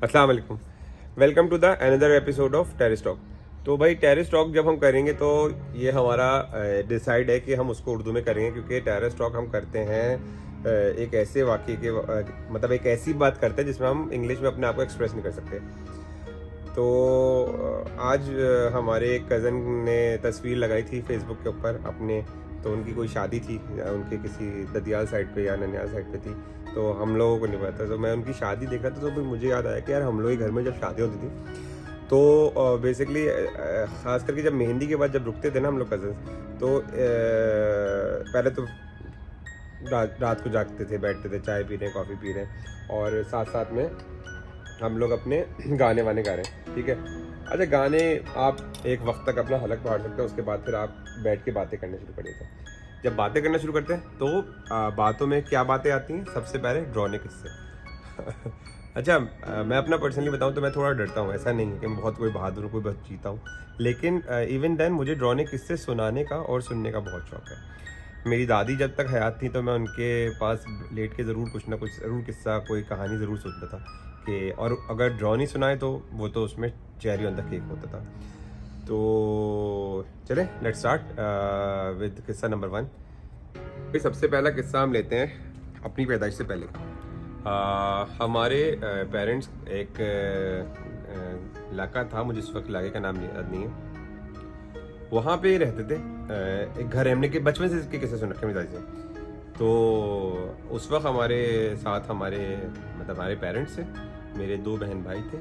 अस्सलाम वालेकुम। Welcome to the another episode of terrace talk. तो भाई टेरेस टॉक जब हम करेंगे तो ये हमारा डिसाइड है कि हम उसको उर्दू में करेंगे, क्योंकि टेरेस टॉक हम करते हैं एक ऐसे वाक़े के मतलब एक ऐसी बात करते हैं जिसमें हम इंग्लिश में अपने आप को एक्सप्रेस नहीं कर सकते। तो आज हमारे एक कज़न ने तस्वीर लगाई थी फेसबुक के ऊपर अपने, तो उनकी कोई शादी थी उनके किसी ददियाल साइड पे या ननियाल साइड पे थी, तो हम लोगों को नहीं पता। तो मैं उनकी शादी देख रहा था तो फिर मुझे याद आया कि यार हम लोग के घर में जब शादी होती थी तो बेसिकली ख़ास करके जब मेहंदी के बाद जब रुकते थे ना हम लोग कज़न्स, तो पहले तो रात को जागते थे, बैठते थे, चाय पी रहे हैं, कॉफ़ी पी रहे हैं, और साथ साथ में हम लोग अपने गाने वाने गा रहे हैं, ठीक है। अच्छा, गाने आप एक वक्त तक अपना हलक पहाड़ सकते हैं, उसके बाद फिर आप बैठ के बातें करने शुरू कर देते हैं। जब बातें करना शुरू करते हैं तो बातों में क्या बातें आती हैं? सबसे पहले ड्राने किस्से। अच्छा, मैं अपना पर्सनली बताऊं तो मैं थोड़ा डरता हूं। ऐसा नहीं है कि मैं बहुत कोई बहादुर हूं, कोई बहुत जीता हूं, लेकिन इवन देन मुझे ड्राने किस्से सुनाने का और सुनने का बहुत शौक है। मेरी दादी जब तक हयात थी तो मैं उनके पास लेट के ज़रूर कुछ ना कुछ ज़रूर किस्सा, कोई कहानी ज़रूर सुनता था कि, और अगर ड्रॉनी सुनाए तो वो तो उसमें चेरी ऑन द केक होता था। तो चले लेट्स स्टार्ट विद किस्सा नंबर 1। भाई सबसे पहला किस्सा हम लेते हैं अपनी पैदाइश से पहले। हमारे पेरेंट्स एक इलाका था, मुझे इस वक्त इलाके का नाम याद नहीं है, वहाँ पे रहते थे। एक घर हमने के बचपन से इसके किस्से सुन रखे मेरी दादी से। तो उस वक्त हमारे साथ हमारे पेरेंट्स थे, मेरे 2 बहन भाई थे,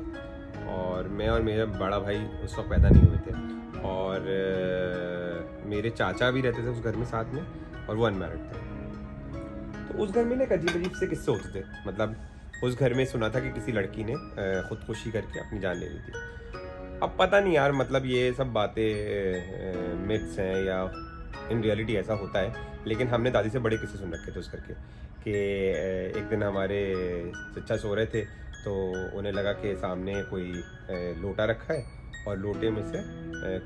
और मैं और मेरा बड़ा भाई उस वक्त पैदा नहीं हुए थे, और मेरे चाचा भी रहते थे उस घर में साथ में, और वो अनमैरिड थे। तो उस घर में ना एक अजीब अजीब से किस्से होते थे। मतलब उस घर में सुना था कि किसी लड़की ने खुदकुशी करके अपनी जान ले ली थी। अब पता नहीं यार, मतलब ये सब बातें मिथ्स हैं या इन रियलिटी ऐसा होता है, लेकिन हमने दादी से बड़े किस्से सुन रखे थे उस घर के कि एक दिन हमारे चचा सो रहे थे तो उन्हें लगा कि सामने कोई लोटा रखा है और लोटे में से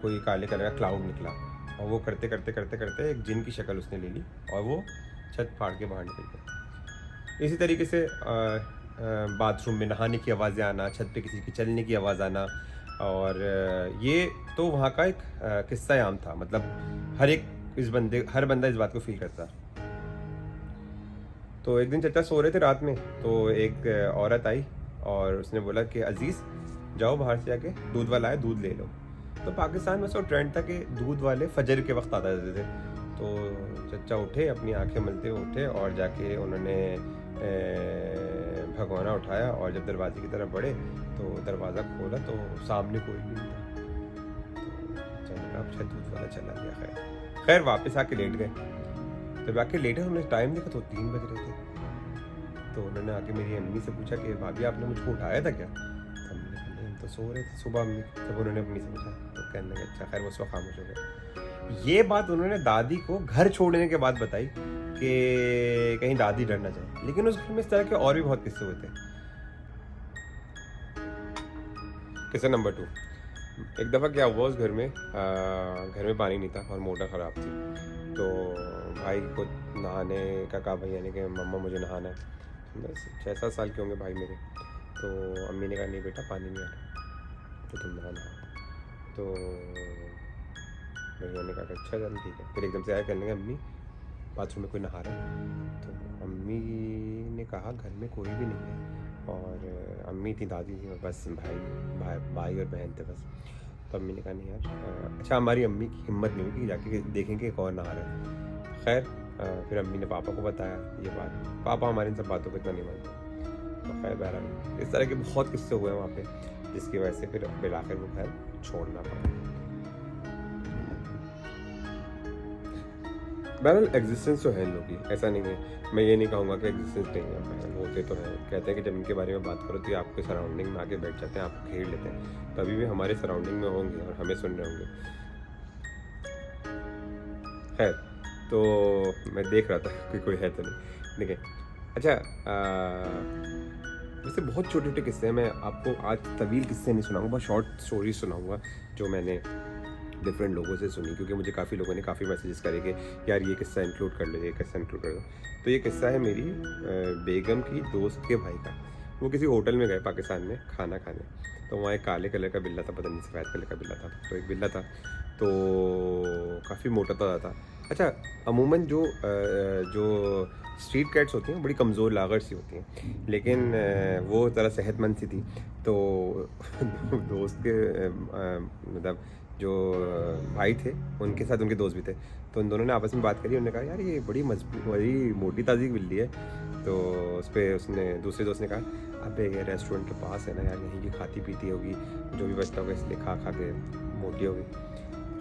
कोई काले कलर का क्लाउड निकला, और वो करते करते करते करते एक जिन की शक्ल उसने ले ली और वो छत फाड़ के बाहर निकल गया। इसी तरीके से बाथरूम में नहाने की आवाज़ें आना, छत पे किसी की चलने की आवाज़ आना, और ये तो वहाँ का एक किस्सा आम था। मतलब हर बंदा इस बात को फील करता। तो एक दिन चचा सो रहे थे रात में, तो एक औरत आई और उसने बोला कि अजीज़ जाओ बाहर से आके दूध वाला है, दूध ले लो। तो पाकिस्तान में सो ट्रेंड था कि दूध वाले फजर के वक्त आता रहते थे। तो चचा उठे, अपनी आंखें मलते हुए उठे, और जाके उन्होंने भगोना उठाया, और जब दरवाजे की तरफ बढ़े तो दरवाज़ा खोला तो सामने कोई नहीं था। तो चचा अब शायद दूध वाला चला गया। खैर वापस आके लेट गए। जब आके लेटे उन्होंने टाइम देखा तो 3 बज रहे थे। तो उन्होंने आके मेरी अम्मी से पूछा कि भाभी आपने मुझको उठाया था क्या? तो अम्मी ने कहा हम तो सो रहे थे सुबह। अम्मी जब उन्होंने अम्मी से पूछा तो कहने लगे अच्छा। खैर वो सब खामोश हो गए। ये बात उन्होंने दादी को घर छोड़ने के बाद बताई कि कहीं दादी डर ना जाए, लेकिन उस घर में इस तरह के और भी बहुत किस्से हुए थे। किस्सा नंबर 2। एक दफ़ा क्या हुआ, उस घर में पानी नहीं था और मोटर ख़राब थी। तो भाई को नहाने का कहा, भैया ने कहा मम्मा मुझे नहाना है। बस 6-7 साल के होंगे भाई मेरे। तो अम्मी ने कहा नहीं बेटा पानी नहीं आ रहा तो तुम नहाना। तो भैया ने कहा अच्छा चल ठीक है। फिर एकदम से आया, कहने लगे अम्मी बाथरूम में कोई नहा रहा है। तो अम्मी ने कहा घर में कोई भी नहीं है, और अम्मी थी, दादी थी, और बस भाई और बहन थे बस। तो अम्मी ने कहा नहीं यार। अच्छा, हमारी अम्मी की हिम्मत नहीं हुई कि जाके देखेंगे कौन नहा रहा है। खैर फिर अम्मी ने पापा को बताया ये बात। पापा हमारी इन सब बातों को इतना नहीं मानते। तो खैर बहरहाल इस तरह के बहुत किस्से हुए हैं वहाँ पे, जिसकी वजह से फिर बिलाखिर वो घर छोड़ना पड़ा। बहरहाल एग्जिस्टेंस तो है इन लोगों की, ऐसा नहीं है। मैं ये नहीं कहूँगा कि एग्जिस्टेंस नहीं है, बहरहाल होते तो हैं। कहते हैं कि जब इनके बारे में बात करो तो ये आपके सराउंडिंग में आके बैठ जाते हैं, आपको घेर लेते हैं, तभी भी हमारे सराउंडिंग में होंगे और हमें सुन रहे होंगे। खैर तो मैं देख रहा था कि कोई है तो नहीं, देखिए। अच्छा, वैसे बहुत छोटे छोटे किस्से हैं। मैं आपको आज तवील किस्से नहीं सुनाऊंगा, बहुत शॉर्ट स्टोरी सुनाऊंगा जो मैंने डिफरेंट लोगों से सुनी, क्योंकि मुझे काफ़ी लोगों ने काफ़ी मैसेजेस करे कि यार ये किस्सा इंक्लूड कर लो, ये किस्सा इंक्लूड कर दो। तो ये किस्सा है मेरी बेगम की दोस्त के भाई का। वो किसी होटल में गए पाकिस्तान में खाना खाने, तो वहाँ एक काले कलर का बिल्ला था, पता नहीं सफ़ेद कलर का बिल्ला था, तो एक बिल्ला था तो काफ़ी मोटा ताज़ा था। अच्छा, अमूमन जो स्ट्रीट कैट्स होती हैं बड़ी कमज़ोर लागत सी होती हैं, लेकिन वो ज़रा सेहतमंद सी थी। तो दोस्त के मतलब जो भाई थे उनके साथ उनके दोस्त भी थे, तो उन दोनों ने आपस में बात करी। उन्होंने कहा यार ये बड़ी मजबूत, बड़ी मोटी ताज़ी बिल्ली है। तो उस पर उसने दूसरे दोस्त ने कहा अबे ये रेस्टोरेंट के पास है ना यार, यहीं की खाती पीती होगी, जो भी बचता होगा इसलिए खा खा के मोटी होगी।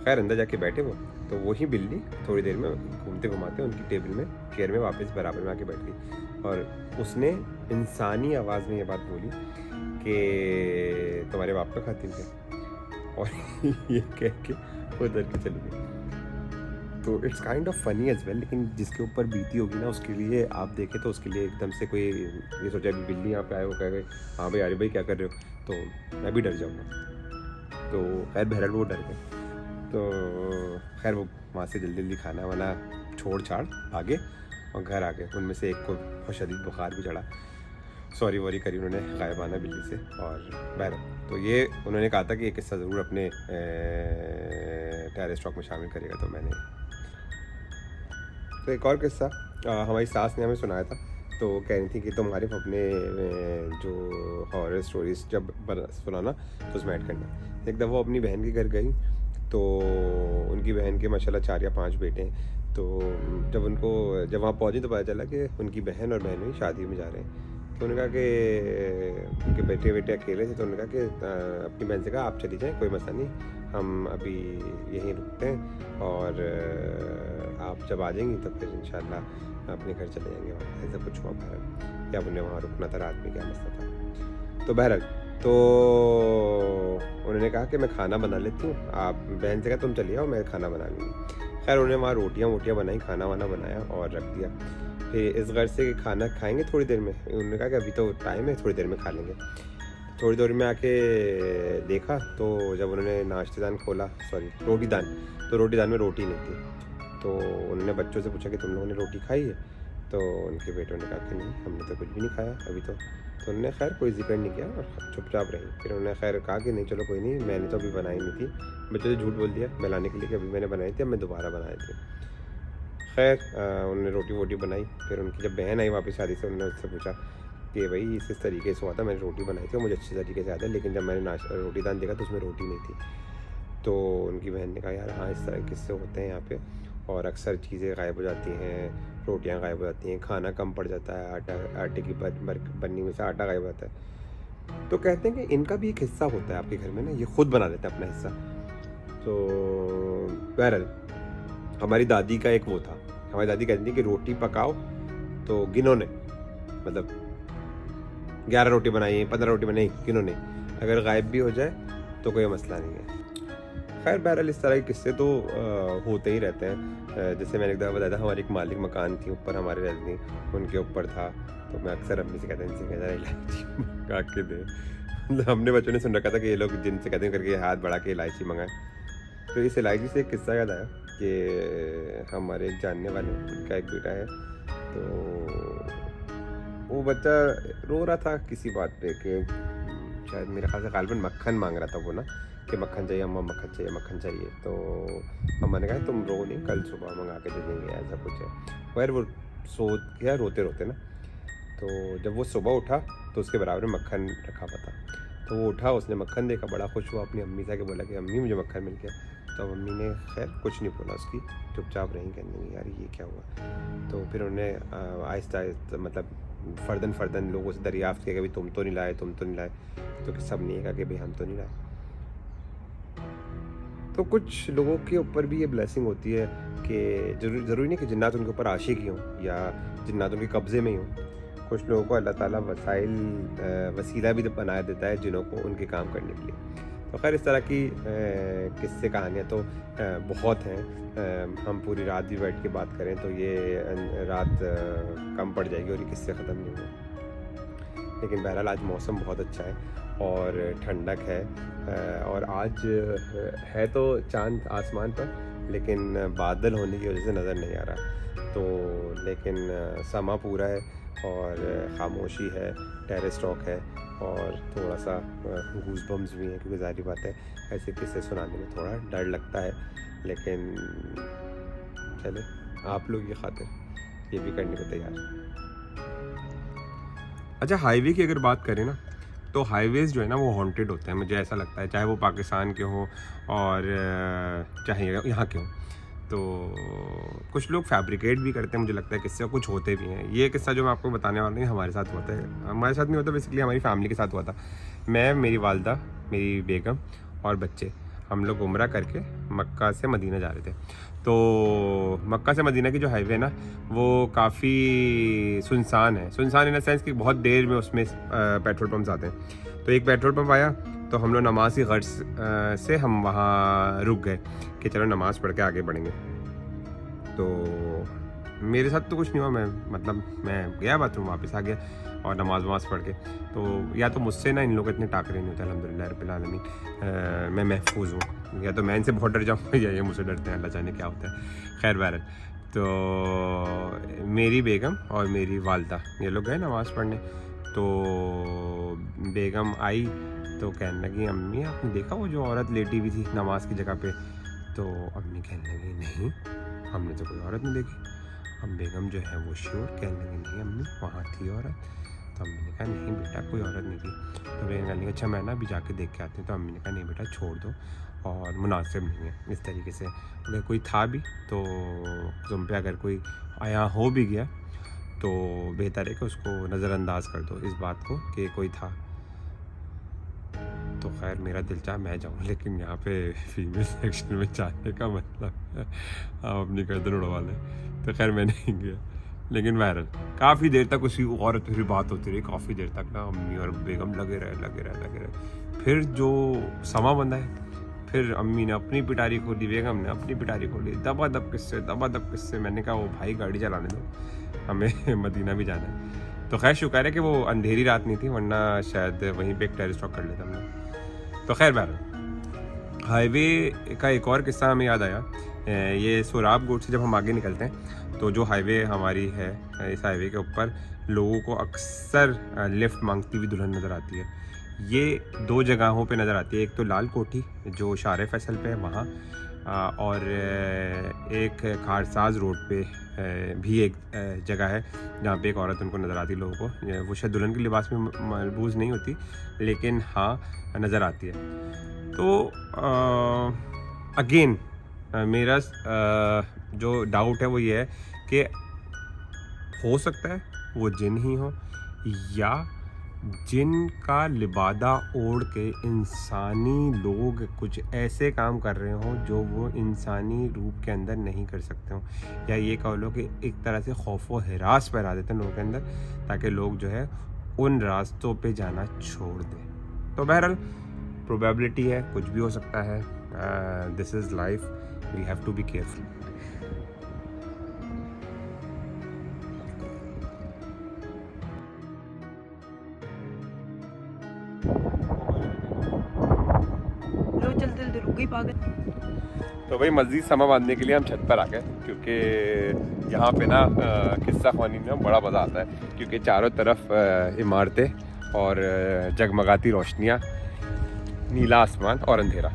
खैर अंदर जाके बैठे वो, तो वही बिल्ली थोड़ी देर में घूमते घुमाते उनकी टेबल में चेयर में वापस बराबर में आके बैठ गई, और उसने इंसानी आवाज़ में ये बात बोली कि तुम्हारे बाप का खाती है, और ये कह के वो उधर के चली गई। तो it's kind of funny as well, लेकिन जिसके ऊपर बीती होगी ना उसके लिए आप देखें तो उसके लिए एकदम से कोई ये सोचा कि बिल्ली यहाँ पे आए, वो कह गए हाँ भाई अरे भाई क्या कर रहे हो, तो मैं भी डर जाऊँगा। तो खैर बहरहाल वो डर गए। तो खैर वो वहाँ से जल्दी जल्दी खाना वाना छोड़ छाड़ आगे और घर आ गए। उनमें से एक को बहुत शदीद बुखार भी चढ़ा, सॉरी वॉरी करी उन्होंने गायबाना बिल्ली से। और बहरहाल तो ये उन्होंने कहा था कि ये किस्सा ज़रूर अपने टेरेस टॉक में शामिल करेगा, तो मैंने तो एक और किस्सा हमारी सास ने हमें सुनाया था। तो कह रही थी कि तुम आरिफ अपने जो हॉरर स्टोरीज जब सुनाना तो उसमें ऐड करना। एक दफ़ा वो अपनी बहन के घर गई, तो उनकी बहन के माशाल्लाह 4 या 5 बेटे हैं। तो जब वहाँ पहुँची तो पता चला कि उनकी बहन और बहन शादी में जा रहे हैं। तो उन्होंने कहा कि उनके बेटे अकेले थे, तो उन्होंने कहा कि अपनी बहन से कहा आप चली जाएँ, कोई मसला नहीं, हम अभी यहीं रुकते हैं और आप जब आ जाएंगी तब फिर इंशाल्लाह अपने घर चले जाएंगे। वहाँ ऐसा कुछ हुआ बहरहाल, क्या उन्हें वहाँ रुकना था रात में, क्या मसला था। तो बहरहाल तो उन्होंने कहा कि मैं खाना बना लेती हूँ, आप बहन से कहा तुम चलिए आओ मैं खाना बना लूँगी। खैर उन्होंने वहाँ रोटियाँ वोटियाँ बनाई, खाना वाना बनाया और रख दिया। फिर इस घर से खाना खाएंगे थोड़ी देर में, उन्होंने कहा कि अभी तो टाइम है, थोड़ी देर में खा लेंगे। थोड़ी देर में आके देखा तो जब उन्होंने नाश्तेदान खोला, सॉरी रोटीदान, तो रोटीदान में रोटी नहीं थी। तो उन्होंने बच्चों से पूछा कि तुम लोगों ने रोटी खाई है, तो उनके बेटों ने कहा कि नहीं हमने तो कुछ भी नहीं खाया अभी तो उन्होंने खैर कोई जिक्र नहीं किया और चुपचाप रही। फिर उन्होंने खैर कहा कि नहीं चलो कोई नहीं, मैंने तो अभी बनाई नहीं थी, बच्चों से झूठ बोल दिया मिलाने के लिए कि अभी मैंने बनाई थी, अब मैं दोबारा बनाई थी। खैर उन्होंने रोटी वोटी बनाई। फिर उनकी जब बहन आई वापस शादी से, उन्होंने उससे पूछा कि भाई इस तरीके से हुआ था, मैंने रोटी बनाई थी और मुझे अच्छे तरीके से याद है, लेकिन जब मैंने रोटी दान देखा तो उसमें रोटी नहीं थी। तो उनकी बहन ने कहा यार हाँ इस तरह किस्से होते हैं यहाँ पे, और अक्सर चीज़ें गायब हो जाती हैं, रोटियाँ गायब हो जाती हैं, खाना कम पड़ जाता है, आटे की बन्नी में से आटा गायब हो जाता है। तो कहते हैं कि इनका भी एक हिस्सा होता है आपके घर में ना, ये खुद बना लेते हैं अपना हिस्सा। तो बहरहाल हमारी दादी का एक वो था, हमारी दादी कहती थी कि रोटी पकाओ तो गिनो नहीं, मतलब 11 रोटी बनाई 15 रोटी बनाई गिनो नहीं, अगर गायब भी हो जाए तो कोई मसला नहीं है। खैर बहरहाल इस तरह के किस्से तो होते ही रहते हैं। जैसे मैंने एक दफ़ा बताया था, हमारी एक मालिक मकान थी ऊपर, हमारे रहती थी उनके ऊपर था, तो मैं अक्सर अम्मी से कहता इनसे कहता इलायची मंगा के दे। मतलब हमने बच्चों ने सुन रखा था कि ये लोग जिनसे कहते हैं करके हाथ बढ़ा के इलायची मंगाएं। तो इस इलायची से एक किस्सा याद आया कि हमारे एक जानने वाले उनका एक बेटा है, तो वो बच्चा रो रहा था किसी बात पे कि शायद मेरे ख्याल से गालिबन मक्खन मांग रहा था वो ना, कि मक्खन चाहिए अम्मा, मक्खन चाहिए मक्खन चाहिए। तो अम्मा ने कहा तुम रो नहीं, कल सुबह मंगा के दे देंगे, ऐसा कुछ है। खैर वो सो गया रोते रोते ना, तो जब वो सुबह उठा तो उसके बराबर में मक्खन रखा हुआ था। तो वो उठा, उसने मक्खन देखा, बड़ा खुश हुआ, अपनी अम्मी से आके बोला कि अम्मी मुझे मक्खन मिल गया। तो अम्मी ने खैर कुछ नहीं बोला उसकी, चुपचाप रही, कहने लगी यार ये क्या हुआ। तो फिर उन्होंने आहिस्ता आहिस्ता मतलब फ़र्दन लोगों से दरियाफ़्त किया कि भाई तुम तो नहीं लाए, तुम तो नहीं लाए। तो सब ने कहा कि भाई हम तो नहीं लाए। तो कुछ लोगों के ऊपर भी ये ब्लेसिंग होती है कि ज़रूरी नहीं कि जिन्नात उनके ऊपर आशिक ही हों या जिन्नात उनके कब्ज़े में ही हों। कुछ लोगों को अल्लाह ताला वसीला भी बनाया देता है जिन्हों को उनके काम करने के लिए। तो खैर इस तरह की किस्से कहानियाँ तो बहुत हैं। हम पूरी रात भी बैठ के बात करें तो ये रात कम पड़ जाएगी और ये किस्से ख़त्म नहीं होंगे। लेकिन बहरहाल आज मौसम बहुत अच्छा है और ठंडक है। और आज है तो चांद आसमान पर, लेकिन बादल होने की वजह से नज़र नहीं आ रहा। तो लेकिन समा पूरा है और खामोशी है, टेरेस टॉक है और थोड़ा सा गूज बम्स भी हैं, क्योंकि ज़ाहिर बात है ऐसे किस्से सुनाने में थोड़ा डर लगता है, लेकिन चले आप लोग की खातिर ये भी करने को तैयार हैं। अच्छा, हाईवे की अगर बात करें ना, तो हाईवेज़ जो है ना वो हॉन्टेड होते हैं, मुझे ऐसा लगता है, चाहे वो पाकिस्तान के हों और चाहे यहाँ के हों। तो कुछ लोग फैब्रिकेट भी करते हैं, मुझे लगता है किस्से कुछ होते भी हैं। ये किस्सा जो मैं आपको बताने वाला हूँ हमारे साथ हुआ था, हमारे साथ नहीं होता, बेसिकली हमारी फैमिली के साथ हुआ था। मैं, मेरी वालदा, मेरी बेगम और बच्चे, हम लोग उम्रा करके मक्का से मदीना जा रहे थे। तो मक्का से मदीना की जो हाईवे है ना वो काफ़ी सुनसान है, सुनसान इन द सेंस कि बहुत देर में उसमें पेट्रोल पंप्स आते हैं। तो एक पेट्रोल पंप आया तो हम लोग नमाज की गर्ज से हम वहाँ रुक गए कि चलो नमाज़ पढ़ के आगे बढ़ेंगे। तो मेरे साथ तो कुछ नहीं हुआ, मैं गया बाथरूम, वापस आ गया और नमाज पढ़ के। तो या तो मुझसे ना इन लोग इतने टाकरे नहीं होते, अल्हम्दुलिल्लाह रब्बिल आलमीन, मैं महफूज हूँ, या तो मैं इनसे बहुत डर जाऊँगा या ये मुझसे डरते हैं, अल्लाह जाने क्या होता है। खैर बहरहाल, तो मेरी बेगम और मेरी वालदा ये लोग गए नमाज़ पढ़ने। तो बेगम आई तो कहने लगी, अम्मी आपने देखा वो जो औरत लेटी हुई थी नमाज की जगह पे? तो अम्मी कहने लगी, नहीं हमने तो कोई औरत नहीं देखी। अब बेगम जो है वो श्योर कहने लगी, नहीं अम्मी वहाँ थी औरत। तो अम्मी ने कहा, नहीं बेटा कोई औरत नहीं थी। तो बेगम कहने लगी, अच्छा मैं ना अभी जाके देख के आती हूँ। तो अम्मी ने कहा, नहीं बेटा छोड़ दो और मुनासिब नहीं है इस तरीके से, अगर कोई था भी तो तुम पे अगर कोई आया हो भी गया तो बेहतर है कि उसको नज़रअंदाज कर दो इस बात को कि कोई था। तो खैर मेरा दिल चाह मैं जाऊँ, लेकिन यहाँ पे फीमेल सेक्शन में जाने का मतलब है आप अपनी गर्दन उड़वा लें। तो खैर मैं नहीं गया, लेकिन बहरहाल काफ़ी देर तक उसी औरत से बात होती रही, काफ़ी देर तक ना अम्मी और बेगम लगे रहे। फिर जो समा बंदा है, फिर अम्मी ने अपनी पिटारी खोली, बेगम ने अपनी पिटारी खोली, दबा दब किससे। मैंने कहा वो भाई गाड़ी चलाने दो, हमें मदीना भी जाना है। तो खैर शुक्र है कि वो अंधेरी रात नहीं थी, वरना शायद वहीं पे एक टेरेस टॉक कर लेता हम लोग। तो खैर बहरहाल हाईवे का एक और किस्सा हमें याद आया। ये सोराब गोट से जब हम आगे निकलते हैं तो जो हाईवे हमारी है, इस हाईवे के ऊपर लोगों को अक्सर लिफ्ट मांगती हुई दुल्हन नज़र आती है। ये दो जगहों पे नज़र आती है, एक तो लाल कोठी जो शार फैसल पे है वहाँ, और एक खारसाज रोड पे भी एक जगह है जहाँ पे एक औरत उनको नज़र आती है लोगों को। वो शायद दुल्हन के लिबास में मलबूस नहीं होती, लेकिन हाँ नज़र आती है। तो अगेन मेरा जो डाउट है वो ये है कि हो सकता है वो जिन ही हो, या जिन का लिबादा ओढ़ के इंसानी लोग कुछ ऐसे काम कर रहे हों जो वो इंसानी रूप के अंदर नहीं कर सकते हों, या ये कह लो कि एक तरह से खौफ व हिरास फैला देते हैं लोगों के अंदर, ताकि लोग जो है उन रास्तों पे जाना छोड़ दें। तो बहरहाल प्रोबेबिलिटी है, कुछ भी हो सकता है। This is life, we have to be careful. चलते रुक गई पागल। तो भाई मज़ीद समा बांधने के लिए हम छत पर आ गए, क्योंकि यहाँ पे ना किस्सा ख़वानी में बड़ा मज़ा आता है, क्योंकि चारों तरफ इमारतें और जगमगाती रोशनियाँ, नीला आसमान और अंधेरा।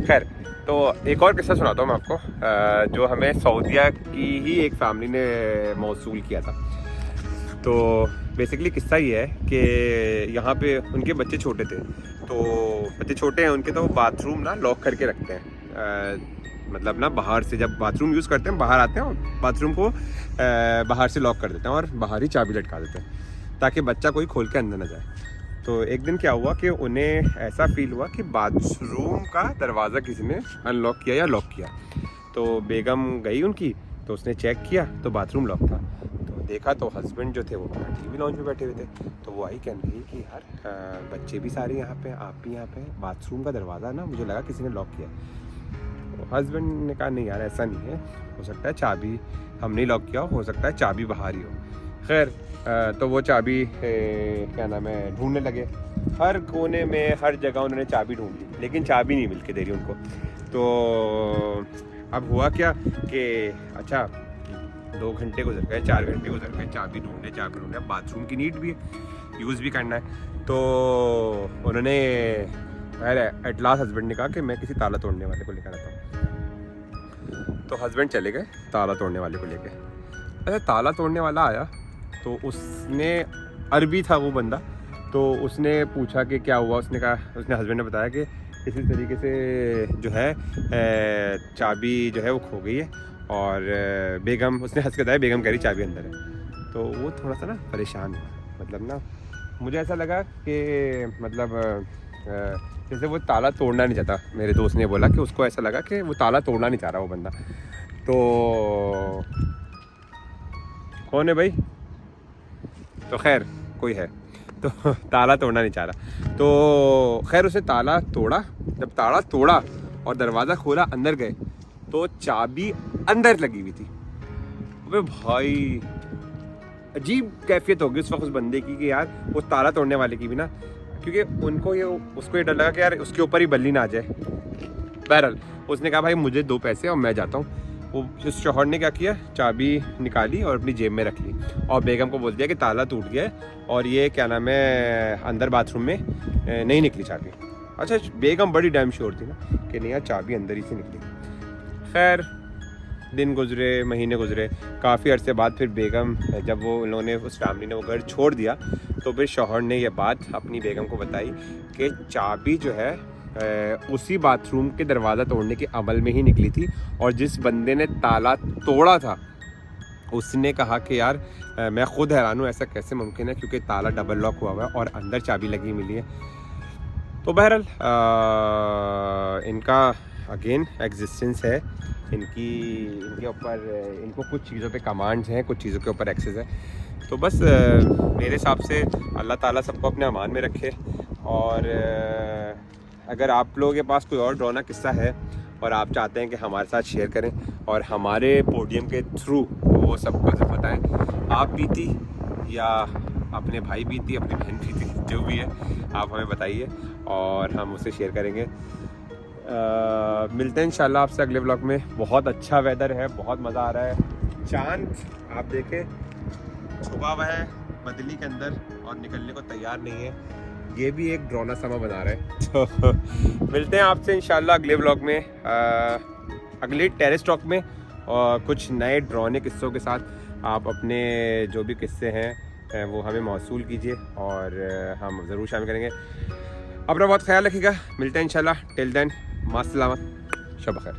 खैर, तो एक और किस्सा सुनाता हूँ मैं आपको, जो हमें सऊदीया की ही एक फैमिली ने मौसूल किया था। तो बेसिकली किस्सा ये है कि यहाँ पे उनके बच्चे छोटे थे, तो बच्चे छोटे हैं उनके, तो बाथरूम ना लॉक करके रखते हैं। मतलब ना बाहर से जब बाथरूम यूज़ करते हैं, बाहर आते हैं और बाथरूम को बाहर से लॉक कर देते हैं और बाहर ही चाबी लटका देते हैं ताकि बच्चा कोई खोल के अंदर ना जाए। तो एक दिन क्या हुआ कि उन्हें ऐसा फील हुआ कि बाथरूम का दरवाज़ा किसी ने अनलॉक किया या लॉक किया। तो बेगम गई उनकी, तो उसने चेक किया तो बाथरूम लॉक था। तो देखा तो हस्बैंड जो थे वो टीवी लॉन्च में बैठे हुए थे। तो वो आई कहने लगी कि यार बच्चे भी सारे यहाँ पे, आप भी यहाँ पे, बाथरूम का दरवाज़ा ना मुझे लगा किसी ने लॉक किया। तो हस्बैंड ने कहा नहीं यार ऐसा नहीं है, हो सकता है चाबी हमने लॉक किया हो सकता है चाबी बाहर ही हो। खैर तो वो चाबी क्या नाम है ढूंढने लगे, हर कोने में हर जगह उन्होंने चाबी ढूंढ ली, लेकिन चाबी नहीं मिल के दे रही उनको। तो अब हुआ क्या कि अच्छा 2 घंटे गुजर गए, 4 घंटे गुजर गए, चाबी ढूंढने। अब बाथरूम की नीड भी है, यूज़ भी करना है। तो उन्होंने एट लास्ट हस्बैंड ने कहा कि मैं किसी ताला तोड़ने वाले को लेकर आता हूँ। तो हस्बैंड चले गए ताला तोड़ने वाले को लेके। अच्छा ताला तोड़ने वाला आया तो उसने, अरबी था वो बंदा, तो उसने पूछा कि क्या हुआ। उसने हस्बैंड ने बताया कि इसी तरीके से जो है चाबी जो है वो खो गई है, और बेगम, उसने हंस के बताया बेगम कह रही चाबी अंदर है। तो वो थोड़ा सा ना परेशान हुआ, मतलब ना मुझे ऐसा लगा कि मतलब जैसे वो ताला तोड़ना नहीं चाहता। मेरे दोस्त ने बोला कि उसको ऐसा लगा कि वो ताला तोड़ना नहीं चाह रहा वो बंदा। तो कौन है भाई? तो खैर कोई है, तो ताला तोड़ना नहीं चाह रहा। तो खैर उसने ताला तोड़ा। जब ताला तोड़ा और दरवाज़ा खोला, अंदर गए तो चाबी अंदर लगी हुई थी। अबे भाई अजीब कैफियत होगी उस वक्त उस बंदे की कि यार वो ताला तोड़ने वाले की भी ना, क्योंकि उसको ये डर लगा कि यार उसके ऊपर ही बल्ली ना आ जाए। बहरहाल उसने कहा भाई मुझे 2 पैसे और मैं जाता हूँ। वो उस शौहर ने क्या किया, चाबी निकाली और अपनी जेब में रख ली और बेगम को बोल दिया कि ताला टूट गया है और ये क्या नाम है अंदर बाथरूम में नहीं निकली चाबी। अच्छा बेगम बड़ी डैम श्योर थी ना कि नहीं यार चाबी अंदर ही से निकली। खैर दिन गुजरे, महीने गुजरे, काफ़ी अरसे बाद फिर बेगम, जब वो उन्होंने उस फैमिली ने वो घर छोड़ दिया, तो फिर शौहर ने यह बात अपनी बेगम को बताई कि चाबी जो है उसी बाथरूम के दरवाज़ा तोड़ने के अमल में ही निकली थी, और जिस बंदे ने ताला तोड़ा था उसने कहा कि यार मैं ख़ुद हैरान हूँ, ऐसा कैसे मुमकिन है, क्योंकि ताला डबल लॉक हुआ हुआ है और अंदर चाबी लगी मिली है। तो बहरहाल इनका अगेन एग्जिस्टेंस है, इनके ऊपर, इनको कुछ चीज़ों पे कमांड्स हैं, कुछ चीज़ों के ऊपर एक्सेस है। तो बस मेरे हिसाब से अल्लाह ताला सबको अपने अमान में रखे। और अगर आप लोगों के पास कोई और डरावना किस्सा है और आप चाहते हैं कि हमारे साथ शेयर करें और हमारे पोडियम के थ्रू वो सबको बताएं, आप बीती या अपने भाई बीती, अपनी बहन बीती, जो भी है आप हमें बताइए और हम उसे शेयर करेंगे। मिलते हैं इंशाल्लाह आपसे अगले व्लॉग में। बहुत अच्छा वेदर है, बहुत मज़ा आ रहा है। चांद आप देखें छुपा हुआ है बदली के अंदर और निकलने को तैयार नहीं है, ये भी एक ड्रोना समा बना रहा है। तो मिलते हैं आपसे इंशाल्लाह अगले व्लॉग में, अगले टेरेस टॉक में, और कुछ नए ड्रोने किस्सों के साथ। आप अपने जो भी किस्से हैं वो हमें मौसूल कीजिए और हम ज़रूर शामिल करेंगे। अपना बहुत ख्याल रखिएगा, मिलते हैं इंशाल्लाह। टिल देन मास्सलामा, शब खैर।